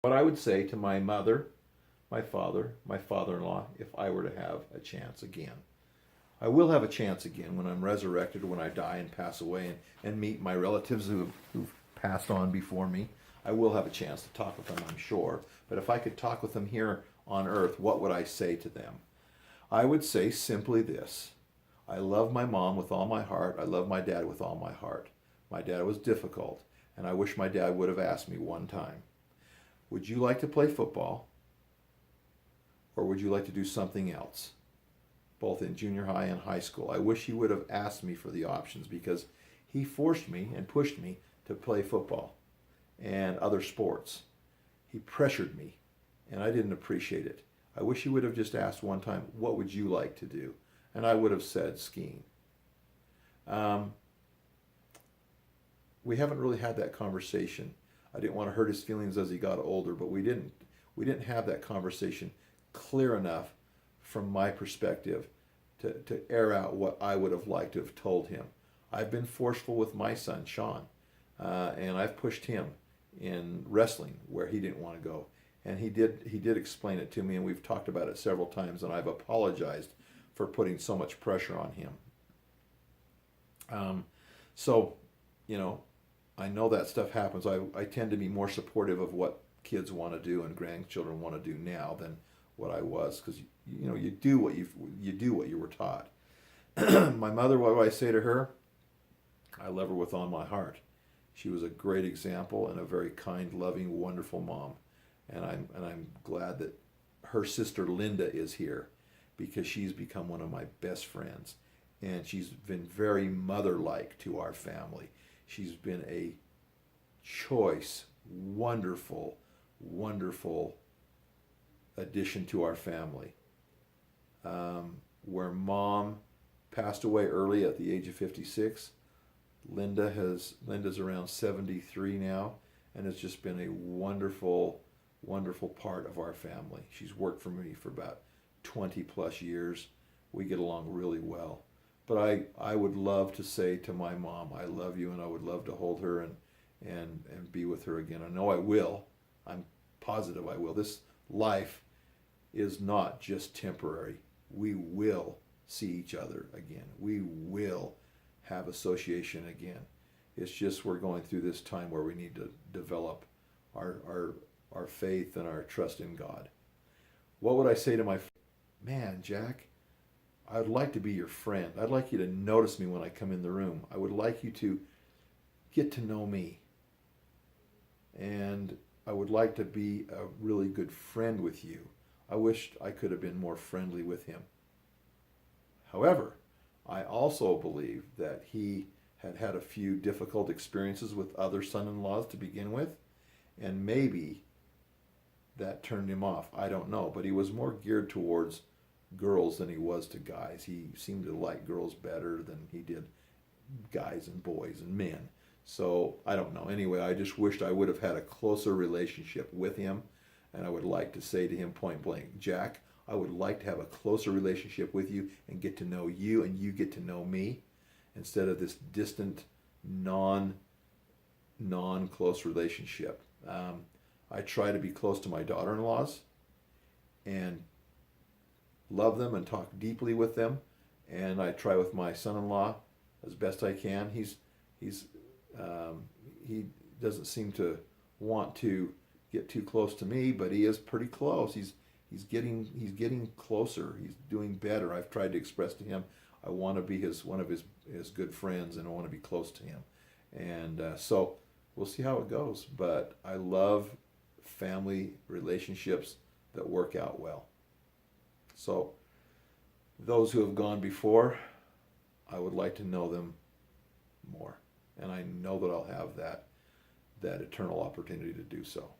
What I would say to my mother, my father, my father-in-law, if I were to have a chance again. I will have a chance again when I'm resurrected, when I die and pass away and meet my relatives who've passed on before me. I will have a chance to talk with them, I'm sure. But if I could talk with them here on earth, what would I say to them? I would say simply this. I love my mom with all my heart. I love my dad with all my heart. My dad was difficult, and I wish my dad would have asked me one time, would you like to play football, or would you like to do something else? Both in junior high and high school. I wish he would have asked me for the options, because he forced me and pushed me to play football and other sports. He pressured me, and I didn't appreciate it. I wish he would have just asked one time, what would you like to do? And I would have said skiing. We haven't really had that conversation. I didn't want to hurt his feelings as he got older, but we didn't have that conversation clear enough from my perspective to air out what I would have liked to have told him. I've been forceful with my son, Sean, and I've pushed him in wrestling where he didn't want to go. And he did explain it to me, and we've talked about it several times, and I've apologized for putting so much pressure on him. So, I know that stuff happens. I tend to be more supportive of what kids want to do and grandchildren want to do now than what I was, because you do what you were taught. My mother, what do I say to her? I love her with all my heart. She was a great example and a very kind, loving, wonderful mom, and I'm glad that her sister Linda is here, because she's become one of my best friends, and she's been very mother-like to our family. She's been a choice, wonderful, wonderful addition to our family. Where mom passed away early at the age of 56, Linda's around 73 now, and it's just been a wonderful, wonderful part of our family. She's worked for me for about 20 plus years. We get along really well. But I would love to say to my mom, I love you, and I would love to hold her and be with her again. I know I will. I'm positive I will. This life is not just temporary. We will see each other again. We will have association again. It's just we're going through this time where we need to develop our faith and our trust in God. What would I say to my man, Jack? I would like to be your friend. I'd like you to notice me when I come in the room. I would like you to get to know me. And I would like to be a really good friend with you. I wished I could have been more friendly with him. However, I also believe that he had had a few difficult experiences with other son-in-laws to begin with, and maybe that turned him off. I don't know, but he was more geared towards girls than he was to guys. He seemed to like girls better than he did guys and boys and men. So I don't know. Anyway, I just wished I would have had a closer relationship with him, and I would like to say to him point blank, Jack, I would like to have a closer relationship with you and get to know you, and you get to know me, instead of this distant, non-close relationship. I try to be close to my daughter-in-laws and love them and talk deeply with them, and I try with my son-in-law as best I can. He doesn't seem to want to get too close to me, but he is pretty close. He's getting closer. He's doing better. I've tried to express to him I want to be one of his good friends, and I want to be close to him. And so we'll see how it goes. But I love family relationships that work out well. So those who have gone before, I would like to know them more. And I know that I'll have that eternal opportunity to do so.